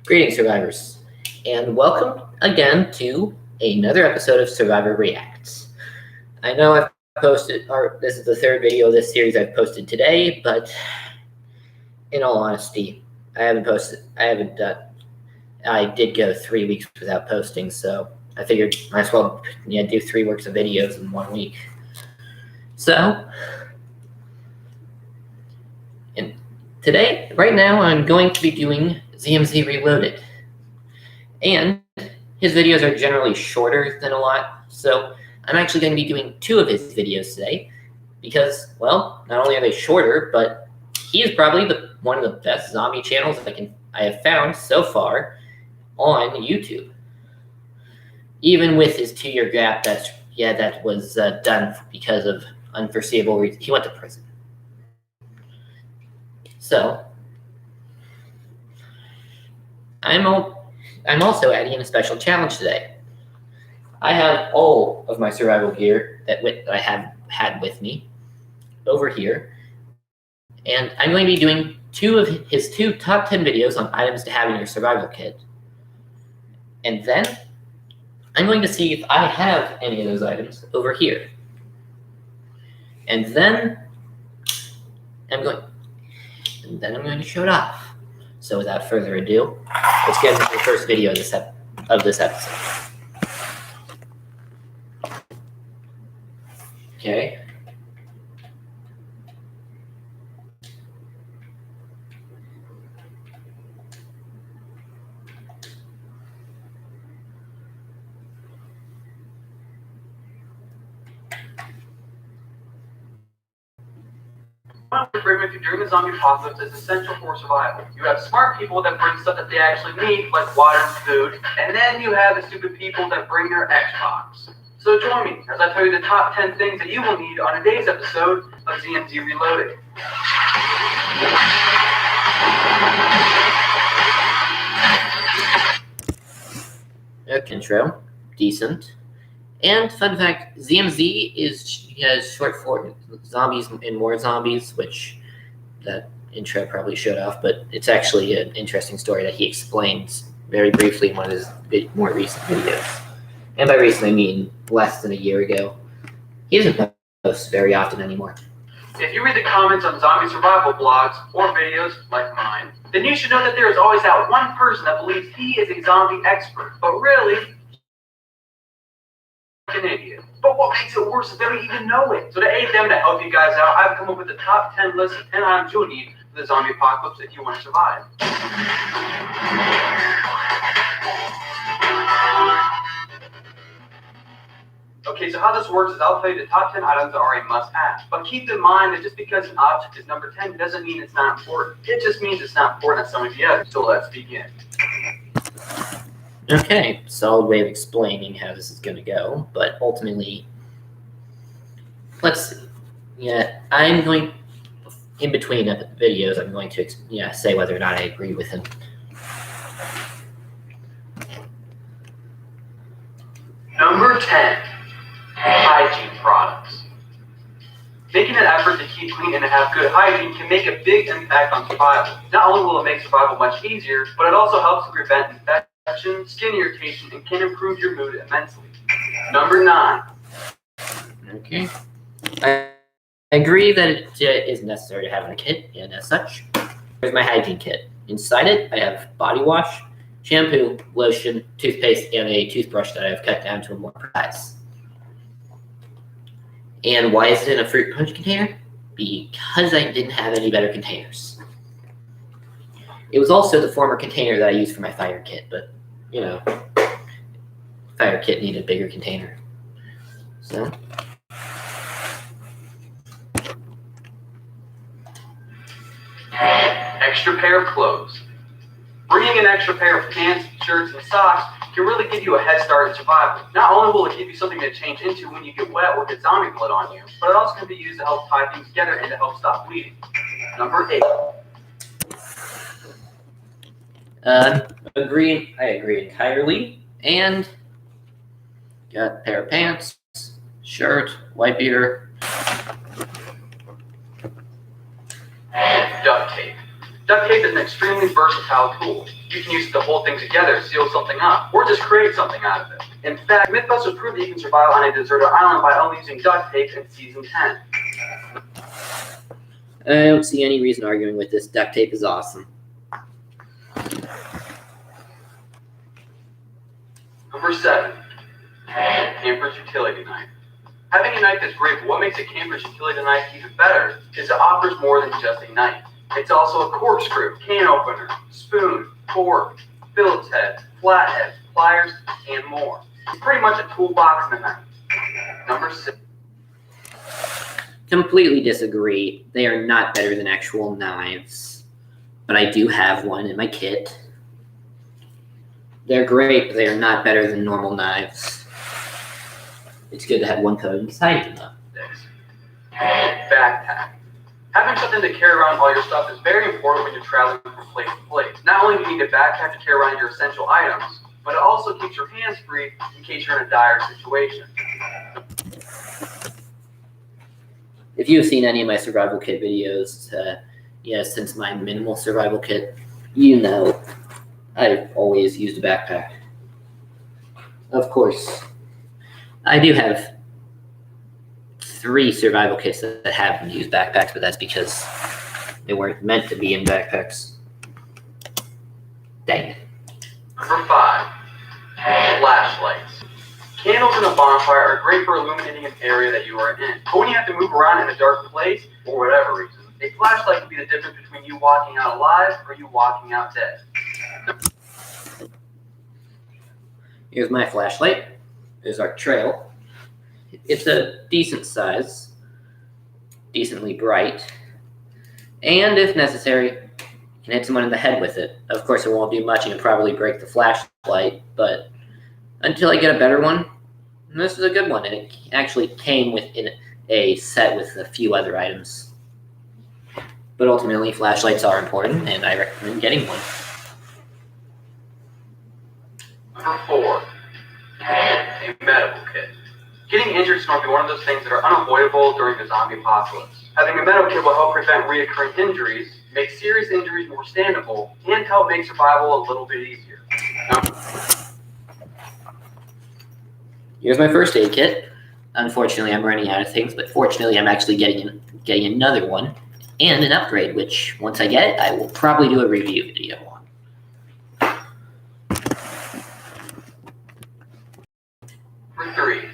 Greetings, survivors, and welcome again to another episode of Survivor Reacts. I know I've posted, or this is the third video of this series I've posted today, but in all honesty, I did go 3 weeks without posting, so I figured might as well do 3 weeks of videos in 1 week. So, and today, right now, I'm going to be doing ZMZ Reloaded. And his videos are generally shorter than a lot, so I'm actually going to be doing 2 of his videos today because, well, not only are they shorter, but he is probably one of the best zombie channels I have found so far on YouTube. Even with his 2-year gap, that was done because of unforeseeable reasons. He went to prison. So, I'm also adding in a special challenge today. I have all of my survival gear that I have had with me over here, and I'm going to be doing 2 of his 2 top 10 videos on items to have in your survival kit. And then I'm going to see if I have any of those items over here. And then I'm going to show it off. So without further ado, let's get into the first video of this episode. Okay. Agreement during the zombie apocalypse is essential for survival. You have smart people that bring stuff that they actually need, like water and food, and then you have the stupid people that bring their Xbox. So join me as I tell you the top 10 things that you will need on today's episode of ZMZ Reloaded. Intro, decent. And fun fact, ZMZ is short for Zombies and More Zombies, which that intro probably showed off, but it's actually an interesting story that he explains very briefly in one of his more recent videos. And by recent, I mean less than a year ago. He doesn't post very often anymore. If you read the comments on zombie survival blogs or videos like mine, then you should know that there is always that one person that believes he is a zombie expert, but really, an idiot. But what makes it worse is they don't even know it. So to aid them to help you guys out, I've come up with the top 10 list of 10 items you'll need for the zombie apocalypse if you want to survive. Okay, so how this works is I'll tell you the top 10 items that are a must-have. But keep in mind that just because an object is number 10 doesn't mean it's not important. It just means it's not important as some of the others. So let's begin. Okay, solid way of explaining how this is going to go, but ultimately, let's see. Yeah, I'm going, in between videos, I'm going to say whether or not I agree with him. Number 10, hygiene products. Making an effort to keep clean and to have good hygiene can make a big impact on survival. Not only will it make survival much easier, but it also helps to prevent infection, skin irritation, and can improve your mood immensely. Number 9. Okay. I agree that it is necessary to have in a kit, and as such, here's my hygiene kit. Inside it, I have body wash, shampoo, lotion, toothpaste, and a toothbrush that I've cut down to a more precise. And why is it in a fruit punch container? Because I didn't have any better containers. It was also the former container that I used for my fire kit, but, fire kit needed a bigger container. So, extra pair of clothes. Bringing an extra pair of pants, shirts, and socks can really give you a head start in survival. Not only will it give you something to change into when you get wet or get zombie blood on you, but it also can be used to help tie things together and to help stop bleeding. Number 8. I agree entirely. And got a pair of pants, shirt, white beater. Duct tape. Duct tape is an extremely versatile tool. You can use it to hold things together, seal something up, or just create something out of it. In fact, Mythbusters proved that you can survive on a deserted island by only using duct tape in season 10. I don't see any reason arguing with this. Duct tape is awesome. Number 7, camper's utility knife. Having a knife is great, but what makes a camper's utility knife even better is it offers more than just a knife. It's also a corkscrew, can opener, spoon, fork, Phillips head, flathead, pliers, and more. It's pretty much a toolbox and a knife. Number 6. Completely disagree. They are not better than actual knives. But I do have one in my kit. They're great, but they are not better than normal knives. It's good to have one code inside of them, though. 6. Backpack. Having something to carry around all your stuff is very important when you're traveling from place to place. Not only do you need a backpack to carry around your essential items, but it also keeps your hands free in case you're in a dire situation. If you have seen any of my survival kit videos, since my minimal survival kit, you know I've always used a backpack. Of course, I do have 3 survival kits that haven't used backpacks, but that's because they weren't meant to be in backpacks. Dang it. Number 5, flashlights. Candles in a bonfire are great for illuminating an area that you are in. But when you have to move around in a dark place, for whatever reason, a flashlight can be the difference between you walking out alive or you walking out dead. Here's my flashlight. There's our trail. It's a decent size, decently bright, and if necessary, you can hit someone in the head with it. Of course, it won't do much and you'll probably break the flashlight, but until I get a better one, this is a good one, and it actually came within a set with a few other items. But ultimately, flashlights are important, and I recommend getting one. Number 4, a medical kit. Getting injured is going to be one of those things that are unavoidable during the zombie apocalypse. Having a medical kit will help prevent recurring injuries, make serious injuries more standable, and help make survival a little bit easier. Here's my first aid kit. Unfortunately, I'm running out of things, but fortunately, I'm actually getting another one and an upgrade, which once I get it, I will probably do a review video on. Number 3,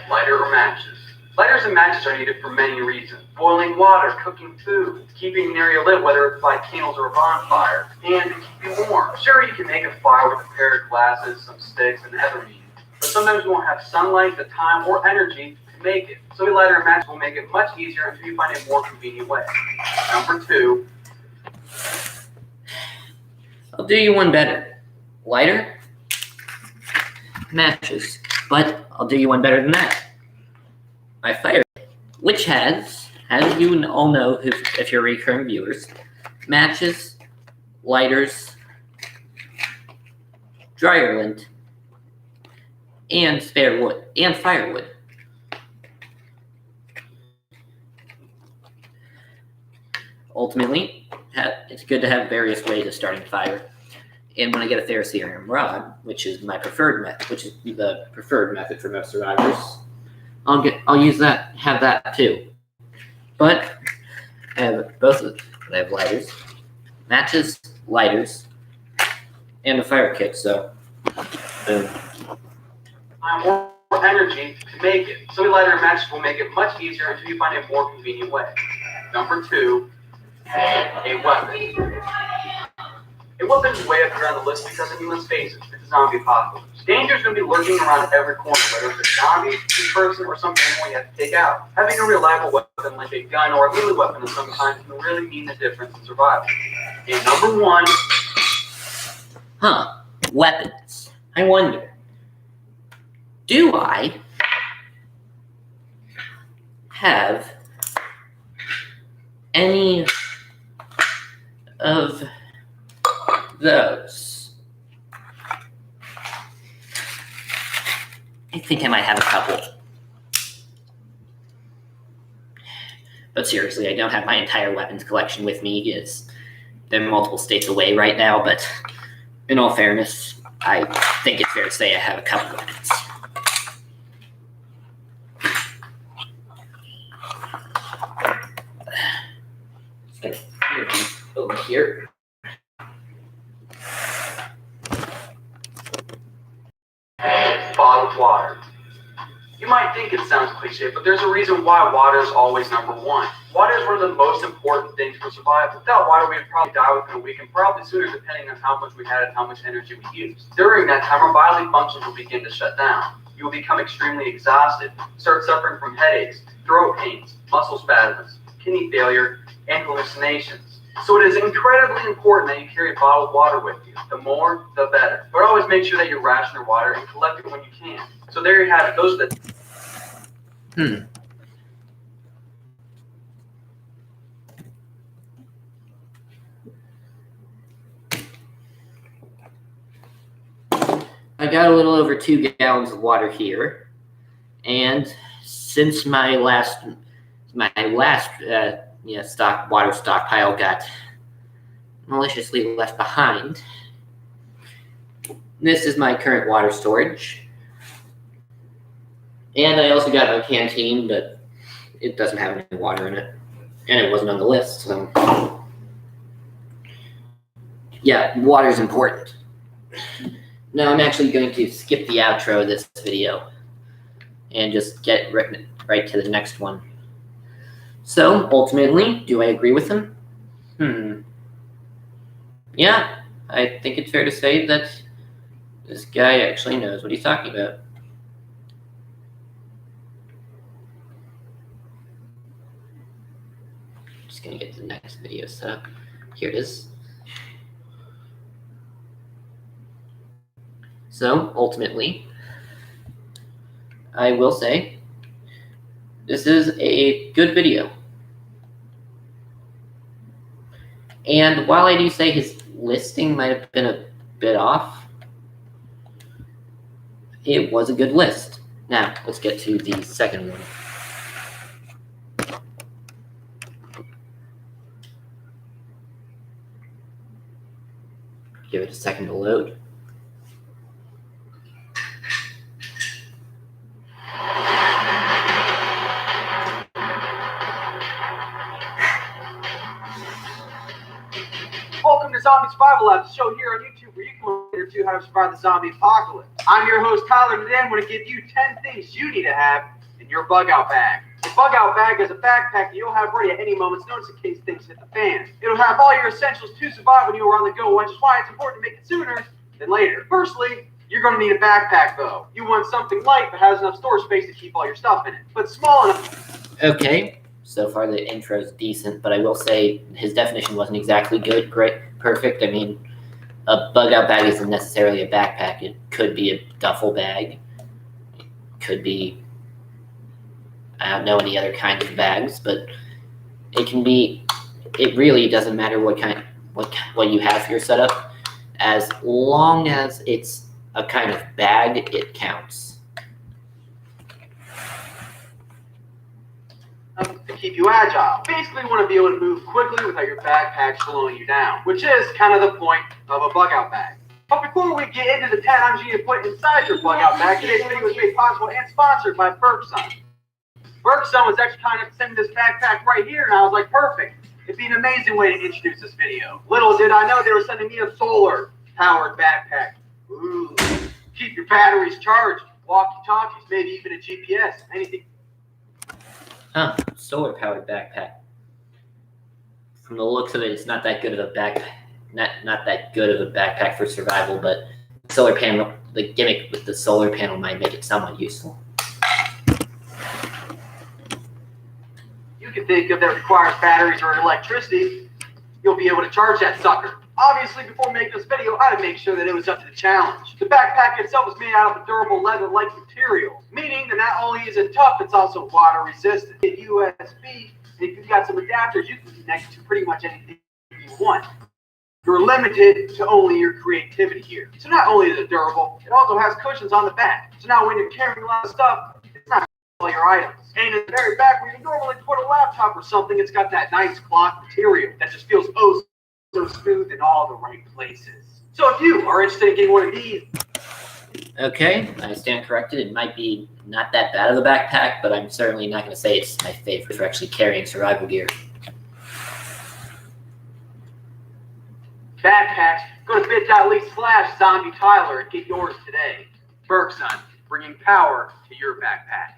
lighter or matches. Lighters and matches are needed for many reasons. Boiling water, cooking food, keeping an area lit, whether it's by candles or a bonfire, and to keep you warm. Sure, you can make a fire with a pair of glasses, some sticks, and other means, but sometimes you won't have sunlight, the time, or energy to make it. So a lighter and match will make it much easier until you find a more convenient way. Number 2, I'll do you one better. Lighter, matches, but I'll do you one better than that. My fire, which has, as you all know if you're recurring viewers, matches, lighters, dryer lint, and spare wood, and firewood. Ultimately, it's good to have various ways of starting a fire. And when I get a ferrocerium rod, which is my preferred method, which is the preferred method for most survivors, I'll use that, have that too. But I have both of them. I have lighters, matches, lighters, and a fire kit, so more energy to make it. So a lighter and matches will make it much easier until you find a more convenient way. Number 2, a weapon. A weapon is way up here on the list because, I mean, let's face it, it's a zombie apocalypse. Danger is going to be lurking around every corner, whether it's a zombie, a person, or some animal you have to take out. Having a reliable weapon like a gun or a melee weapon of some kind can really mean the difference in survival. And number 1, weapons. I wonder, do I have any of those? I think I might have a couple. But seriously, I don't have my entire weapons collection with me. They're multiple states away right now, but in all fairness, I think it's fair to say I have a couple weapons. Just gonna over here. Bottled water. You might think it sounds cliche, but there's a reason why water is always number one. Water is one of the most important things for survival. Without water, we'd probably die within a week, and probably sooner, depending on how much we had and how much energy we used. During that time, our bodily functions will begin to shut down. You will become extremely exhausted, start suffering from headaches, throat pains, muscle spasms, kidney failure, and hallucinations. So it is incredibly important that you carry bottled water with you. The more, the better. But always make sure that you ration your water and collect it when you can. So there you have it. Those are the I got a little over 2 gallons of water here, and since my last water stockpile got maliciously left behind, this is my current water storage. And I also got my canteen, but it doesn't have any water in it, and it wasn't on the list. So yeah, water's important. Now I'm actually going to skip the outro of this video and just get right to the next one. So ultimately, do I agree with him? Yeah, I think it's fair to say that this guy actually knows what he's talking about. Just gonna get the next video set up. Here it is. So ultimately, I will say this is a good video. And while I do say his listing might have been a bit off, it was a good list. Now, let's get to the second one. Give it a second to load. Welcome to Zombie Survival Lab, the show here on YouTube where you can learn to how to survive the zombie apocalypse. I'm your host, Tyler, and today I'm going to give you 10 things you need to have in your bug out bag. The bug out bag is a backpack that you'll have ready at any moment's notice in case things hit the fan. It'll have all your essentials to survive when you are on the go, which is why it's important to make it sooner than later. Firstly, you're going to need a backpack though. You want something light but has enough storage space to keep all your stuff in it, but small enough. Okay. So far, the intro is decent, but I will say his definition wasn't exactly good, great, perfect. I mean, a bug-out bag isn't necessarily a backpack. It could be a duffel bag. It could be, I don't know any other kinds of bags, but it can be. It really doesn't matter what you have for your setup, as long as it's a kind of bag. It counts. To keep you agile. Basically, you want to be able to move quickly without your backpack slowing you down, which is kind of the point of a bug out bag. But before we get into the 10 items you need to put inside your bug out bag, today's video was made possible and sponsored by Bergson. Bergson was actually kind of sending this backpack right here, and I was like, perfect. It'd be an amazing way to introduce this video. Little did I know they were sending me a solar-powered backpack. Ooh. Keep your batteries charged, walkie-talkies, maybe even a GPS, anything. Solar-powered backpack. From the looks of it, it's not that good of a backpack. Not that good of a backpack for survival, but solar panel, the gimmick with the solar panel might make it somewhat useful. You can think of that requires batteries or electricity. You'll be able to charge that sucker. Obviously, before making this video, I had to make sure that it was up to the challenge. The backpack itself is made out of a durable leather-like material, meaning that not only is it tough, it's also water resistant. It's USB, and if you've got some adapters, you can connect to pretty much anything you want. You're limited to only your creativity here. So not only is it durable, it also has cushions on the back. So now when you're carrying a lot of stuff, it's not your items. And in the very back where you normally put a laptop or something, it's got that nice cloth material that just feels oh so smooth in all the right places. So if you are interested in getting one of these, Okay, I stand corrected. It might be not that bad of a backpack, but I'm certainly not going to say it's my favorite for actually carrying survival gear. backpacks, go to bit.ly/zombietyler and get yours today. Bergson, bringing power to your backpack.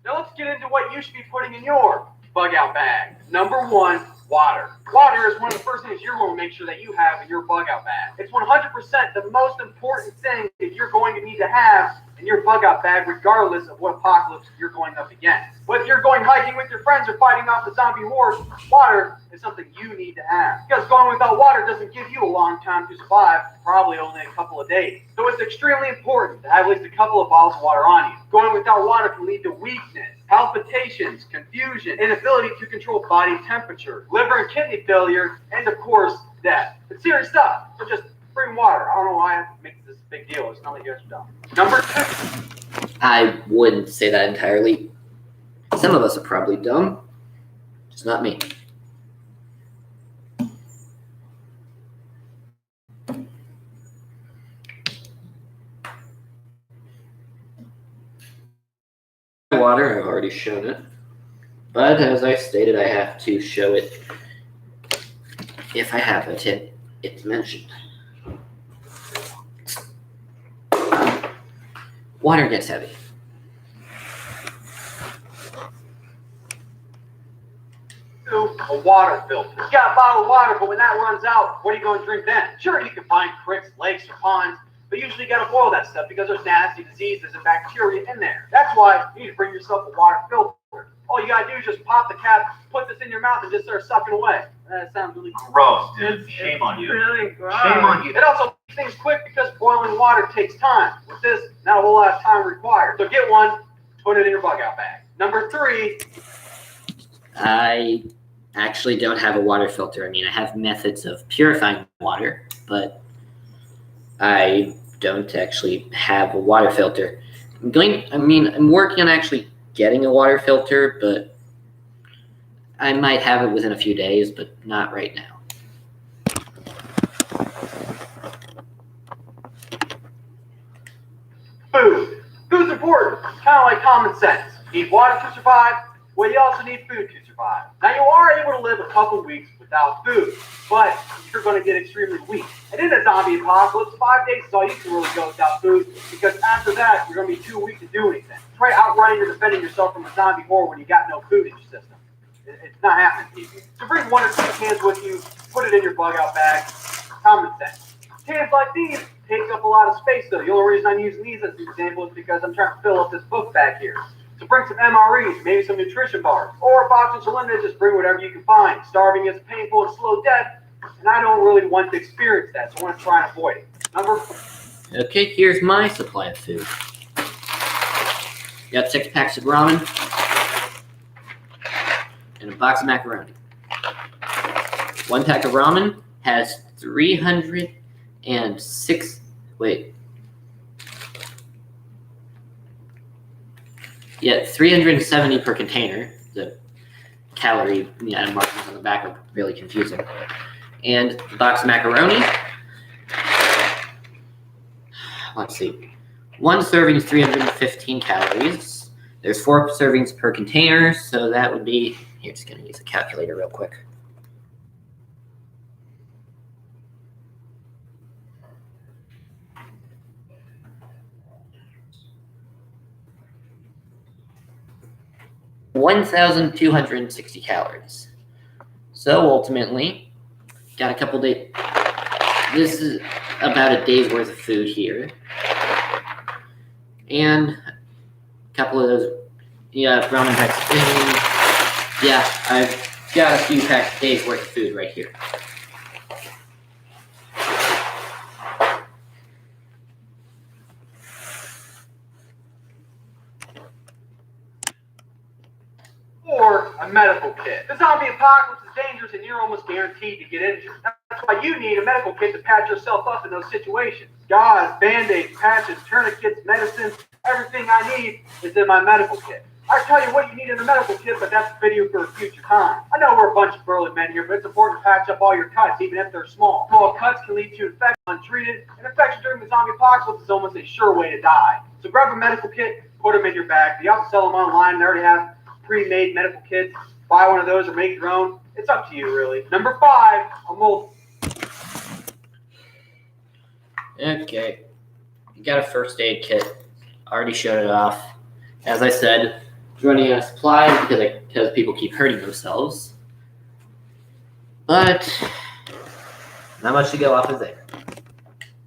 Now let's get into what you should be putting in your bug out bag. Number 1, water. Water is one of the first things you're going to make sure that you have in your bug out bag. It's 100% the most important thing that you're going to need to have in your bug out bag, regardless of what apocalypse you're going up against. Whether you're going hiking with your friends or fighting off the zombie horde, water is something you need to have. Because going without water doesn't give you a long time to survive, probably only a couple of days. So it's extremely important to have at least a couple of bottles of water on you. Going without water can lead to weakness, palpitations, confusion, inability to control body temperature, liver and kidney failure, and of course, death. It's serious stuff, so just bring water. I don't know why I have to make this big deal. It's not like you guys are dumb. Number 2. I wouldn't say that entirely. Some of us are probably dumb. Just not me. Water, I've already shown it. But as I stated, I have to show it if I have it. It's mentioned. Water gets heavy. A water filter. You got a bottle of water, but when that runs out, what are you going to drink then? Sure, you can find creeks, lakes, or ponds, but usually you got to boil that stuff because there's nasty diseases and bacteria in there. That's why you need to bring yourself a water filter. All you got to do is just pop the cap, put this in your mouth, and just start sucking away. That sounds really Gross, dude. Shame on you. Really gross. Shame on you. It also makes things quick because boiling water takes time. With this, not a whole lot of time required. So get one, put it in your bug out bag. Number 3. I actually don't have a water filter. I mean, I have methods of purifying water, but I don't actually have a water filter. I'm working on actually getting a water filter, but I might have it within a few days, but not right now. Food. Food's important. It's kind of like common sense. You need water to survive. Well, you also need food to survive. Now, you are able to live a couple weeks without food, but you're going to get extremely weak. And in a zombie apocalypse, 5 days is all you can really go without food, because after that, you're going to be too weak to do anything. Try outrunning or defending yourself from a zombie horde when you got no food in your system. It's not happening, people. So bring 1 or 2 cans with you, put it in your bug out bag. Common sense. Cans like these take up a lot of space, though. The only reason I'm using these as an example is because I'm trying to fill up this book bag here. So bring some MREs, maybe some nutrition bars, or if options are limited, just bring whatever you can find. Starving is a painful and slow death, and I don't really want to experience that, so I want to try and avoid it. Number 4. Okay, here's my supply of food. Got 6 packs of ramen and a box of macaroni. 1 pack of ramen has 306. Wait. Yeah, 370 per container. The calorie markings on the back are really confusing. And the box of macaroni. Let's see. 1 serving is 315 calories. There's 4 servings per container, so that would be, here, just gonna use a calculator real quick. (1,260 calories. So ultimately, got a couple days. This is about a day's worth of food here. And a couple of those, ramen packs. Yeah, I've got a few days worth of food right here. Or a medical kit. The zombie apocalypse is dangerous and you're almost guaranteed to get injured. That's why you need a medical kit to patch yourself up in those situations. Gauze, band-aids, patches, tourniquets, medicine, everything I need is in my medical kit. I tell you what you need in a medical kit, but that's a video for a future time. I know we're a bunch of burly men here, but it's important to patch up all your cuts, even if they're small. Small cuts can lead to infection untreated, and infection during the zombie apocalypse is almost a sure way to die. So grab a medical kit, put them in your bag. They also sell them online. They already have pre-made medical kits. Buy one of those or make your own. It's up to you, really. Number 5, a multi. Okay, you got a first aid kit. Already showed it off. As I said, running out of supplies because people keep hurting themselves. But not much to go off of there.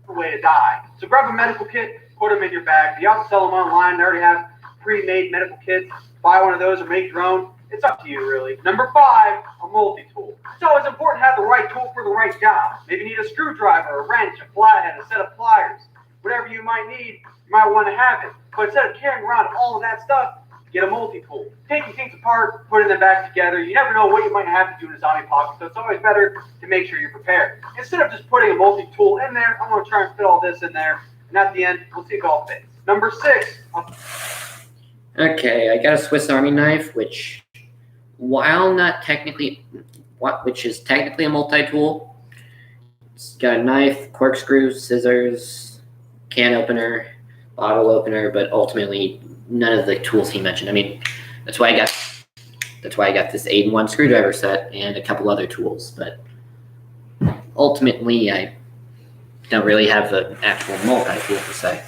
Way to die. So grab a medical kit, put them in your bag. They also sell them online. They already have pre-made medical kits. Buy one of those or make your own. It's up to you, really. Number 5, a multi-tool. It's always important to have the right tool for the right job. Maybe you need a screwdriver, a wrench, a flathead, a set of pliers. Whatever you might need, you might want to have it. But instead of carrying around all of that stuff, get a multi-tool. Taking things apart, putting them back together, you never know what you might have to do in a zombie apocalypse, so it's always better to make sure you're prepared. Instead of just putting a multi-tool in there, I'm going to try and fit all this in there, and at the end, we'll see if it all fits. Number 6. Okay, I got a Swiss Army knife, which is technically a multi-tool. It's got a knife, corkscrew, scissors, can opener, bottle opener, but ultimately none of the tools he mentioned. I mean, that's why I got this 8-in-1 screwdriver set and a couple other tools, but ultimately I don't really have the actual multi-tool per se.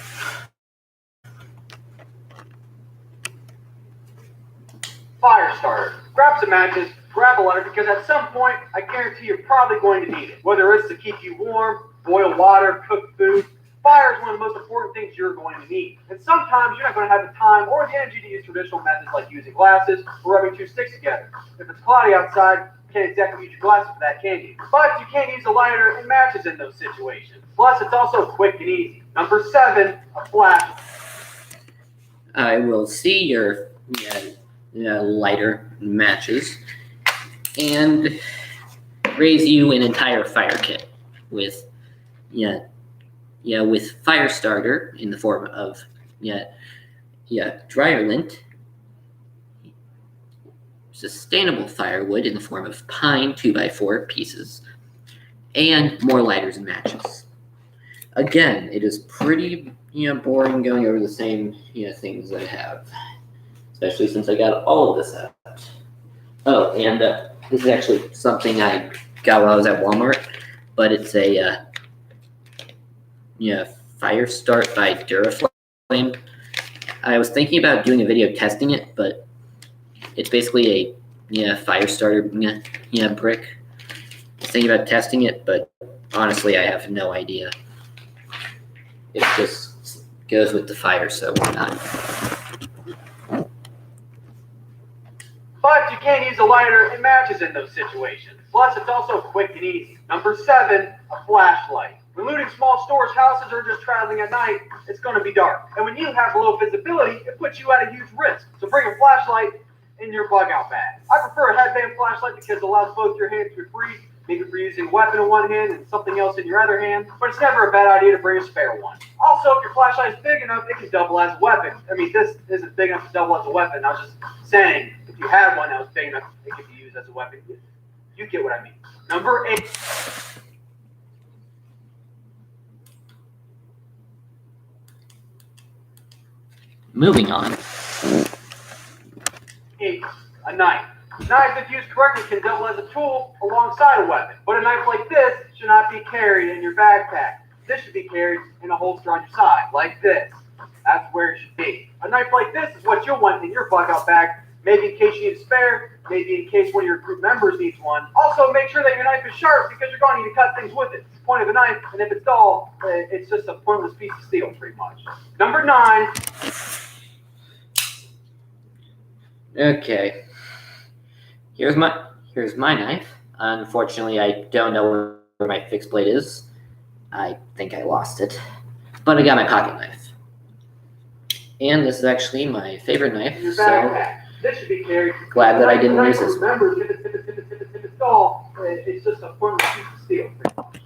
Fire starter. Grab some matches, grab a lighter, because at some point, I guarantee you're probably going to need it. Whether it's to keep you warm, boil water, cook food, fire is one of the most important things you're going to need. And sometimes you're not going to have the time or the energy to use traditional methods like using glasses or rubbing 2 sticks together. If it's cloudy outside, you can't exactly use your glasses for that, can you? But you can use a lighter and matches in those situations. Plus, it's also quick and easy. Number 7, a flash. I will see your lighter matches and raise you an entire fire kit with with fire starter in the form of dryer lint, sustainable firewood in the form of pine 2x4 pieces, and more lighters and matches. Again, it is pretty boring going over the same things I have, especially since I got all of this out. Oh, and this is actually something I got while I was at Walmart, but it's a Fire Start by Duraflame. I was thinking about doing a video testing it, but it's basically a fire starter brick. I was thinking about testing it, but honestly, I have no idea. It just goes with the fire, so why not? But you can use a lighter and matches in those situations. Plus, it's also quick and easy. Number 7, a flashlight. When looting small stores, houses, or just traveling at night, it's going to be dark. And when you have low visibility, it puts you at a huge risk. So bring a flashlight in your bug-out bag. I prefer a headband flashlight because it allows both your hands to be free, maybe for using a weapon in one hand and something else in your other hand. But it's never a bad idea to bring a spare one. Also, if your flashlight is big enough, it can double as a weapon. I mean, this isn't big enough to double as a weapon. I was just saying, if you had one that was big enough, it could be used as a weapon. You get what I mean. Number 8. Moving on. 8. A knife. A knife, if used correctly, can double as a tool alongside a weapon. But a knife like this should not be carried in your backpack. This should be carried in a holster on your side, like this. That's where it should be. A knife like this is what you'll want in your bug-out bag, maybe in case you need a spare, maybe in case one of your group members needs one. Also, make sure that your knife is sharp because you're going to need to cut things with it. It's the point of the knife, and if it's dull, it's just a pointless piece of steel, pretty much. Number 9. Okay. Here's my knife. Unfortunately, I don't know where my fixed blade is. I think I lost it. But I got my pocket knife. And this is actually my favorite knife, Your so backpack. This should be carried. glad that I didn't use this one. Remember, if it's dull, it's just a pointless piece of steel, pretty much.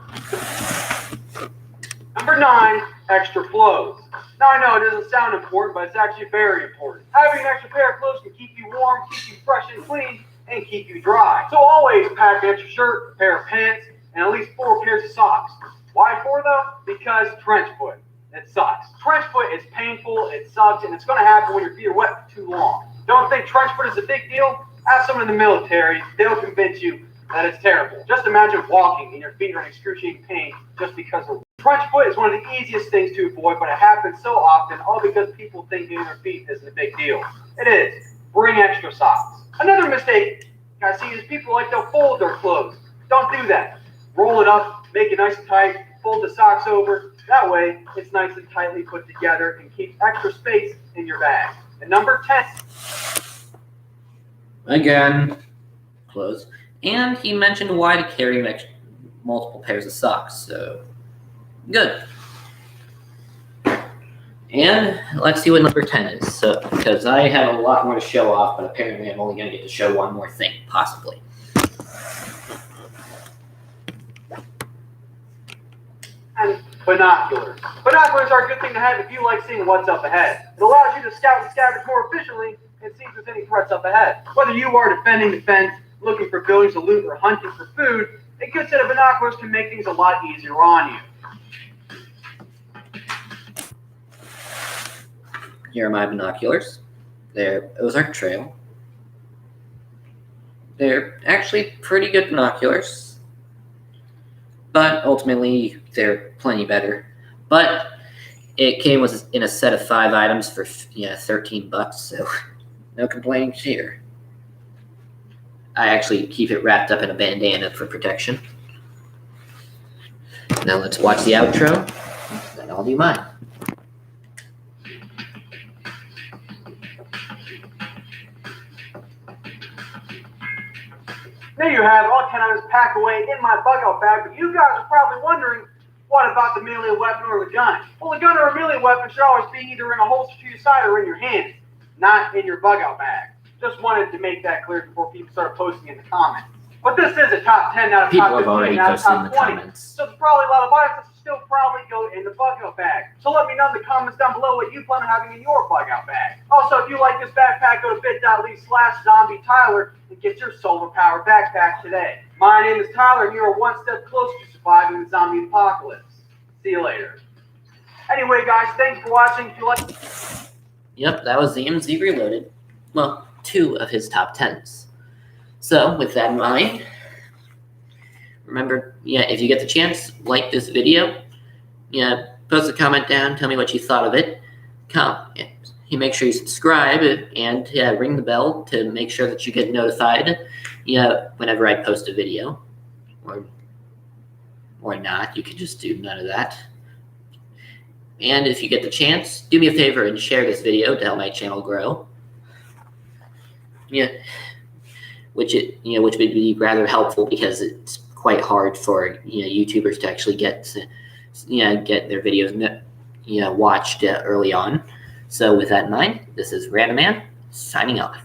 Number 9, extra flows. Now I know it doesn't sound important, but it's actually very important. Having an extra pair of clothes can keep you warm, keep you fresh and clean, and keep you dry. So always pack an extra shirt, a pair of pants, and at least 4 pairs of socks. Why 4 though? Because trench foot. It sucks. Trench foot is painful, it sucks, and it's going to happen when your feet are wet for too long. Don't think trench foot is a big deal? Ask someone in the military, they'll convince you that it's terrible. Just imagine walking and your feet are in excruciating pain just because of trench foot is one of the easiest things to avoid, but it happens so often, all because people think getting their feet isn't a big deal. It is. Bring extra socks. Another mistake I see is people like they'll fold their clothes. Don't do that. Roll it up, make it nice and tight, fold the socks over. That way, it's nice and tightly put together and keeps extra space in your bag. And number 10. Again, clothes. And he mentioned why to carry multiple pairs of socks, so good. And let's see what number 10 is. So, because I have a lot more to show off, but apparently I'm only going to get to show one more thing, possibly. And binoculars. Binoculars are a good thing to have if you like seeing what's up ahead. It allows you to scout and scavenge more efficiently and see if there's any threats up ahead. Whether you are defending the fence, looking for buildings to loot, or hunting for food, a good set of binoculars can make things a lot easier on you. Here are my binoculars. They're Ozark Trail. They're actually pretty good binoculars, but ultimately they're plenty better. But it came in a set of 5 items for $13, so no complaining here. I actually keep it wrapped up in a bandana for protection. Now let's watch the outro, then I'll do mine. There you have it, all 10 items packed away in my bug-out bag, but you guys are probably wondering, what about the melee weapon or the gun? Well, the gun or a melee weapon should always be either in a holster to your side or in your hand, not in your bug-out bag. Just wanted to make that clear before people start posting in the comments. But this is a top 10 out of People top have 15 already out of posted in top the 20. comments. So there's probably a lot of items that still probably go in the bug-out bag. So let me know in the comments down below what you plan on having in your bug-out bag. Also, if you like this backpack, go to bit.ly/zombietyler and get your solar power backpack today. My name is Tyler, and you are one step closer to surviving the zombie apocalypse. See you later. Anyway, guys, thanks for watching. If you like... Yep, that was ZMZ Reloaded. Well, 2 of his top 10s. So, with that in mind, remember, if you get the chance, like this video. Post a comment down, tell me what you thought of it. Make sure you subscribe and ring the bell to make sure that you get notified whenever I post a video. Or not, you can just do none of that. And if you get the chance, do me a favor and share this video to help my channel grow. Which would be rather helpful because it's quite hard for YouTubers to actually get their videos watched early on. So with that in mind, this is Random Man signing off.